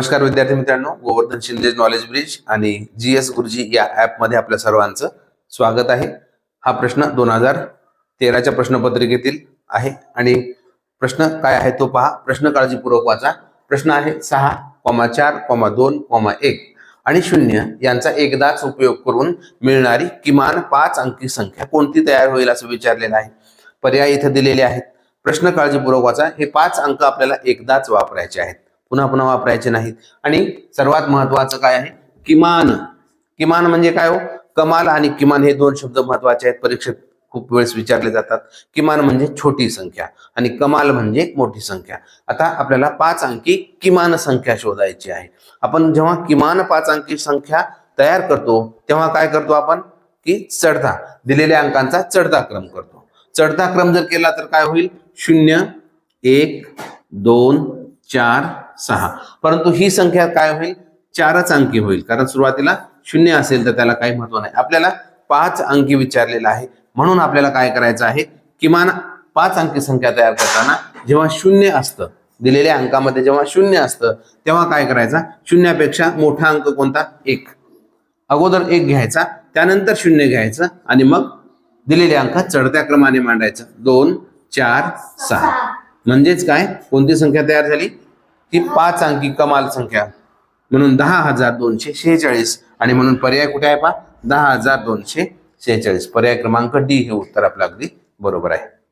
नमस्कार विद्यार्थी मित्रांनो, गोवर्धन शिंदे नॉलेज ब्रिज आणि GS गुरुजी या ऍप मध्ये आपल्या सर्वांचं स्वागत आहे। हा प्रश्न 2013च्या प्रश्नपत्रिकेतील आहे आणि प्रश्न काय आहे तो पहा। प्रश्न काळजीपूर्वक वाचा। प्रश्न आहे 6,4,2,1 आणि 0 यांचा एकदाच उपयोग करून मिळणारी किमान 5 अंकी संख्या कोणती तयार होईल असं विचारलेलं आहे। पर्याय इथे दिलेले आहेत। प्रश्न काळजीपूर्वक वाचा। हे 5 अंक आपल्याला एकदाच वापरायचे आहेत, पुन्हा पुन्हा वापरायचे नाहीत। आणि सर्वात महत्त्वाचं काय आहे, किमान। किमान म्हणजे काय हो? कमाल आणि किमान हे दोन शब्द महत्त्वाचे आहेत, परीक्षेत खूप वेळेस विचारले जातात। किमान म्हणजे छोटी संख्या आणि कमाल म्हणजे मोठी संख्या। आता आपल्याला 5 अंकी किमान संख्या शोधायची आहे। आपण जेव्हा किमान 5 अंकी संख्या तयार करतो तेव्हा काय करतो आपण की चढता दिलेल्या अंकांचा चढता क्रम करतो। चढता क्रम जर केला तर काय होईल? 0 1 2 4 6। परंतु ही संख्या काय होईल? 4च अंकी होईल, कारण सुरुवातीला 0 असेल तर त्याला काही महत्व नाही। आपल्याला 5 अंकी विचारलेला आहे, म्हणून आपल्याला काय करायचं आहे, किमान 5 अंकी संख्या तयार करताना जेव्हा 0 असतं, दिलेल्या अंकामध्ये जेव्हा 0 असतं तेव्हा काय करायचा? 0 पेक्षा मोठा अंक कोणता? 1। अगोदर 1 घ्यायचा, त्यानंतर 0 घ्यायचं आणि मग दिलेल्या अंकात चढत्या क्रमाने मांडायचं। 2 4 6 म्हणजेच काय, कोणती संख्या तयार झाली? ती 5 अंकी कमाल संख्या, म्हणून 10,246। आणि म्हणून पर्याय कुठे आहे पहा? 10,246। पर्याय क्रमांक डी हे उत्तर आपलं अगदी बरोबर आहे।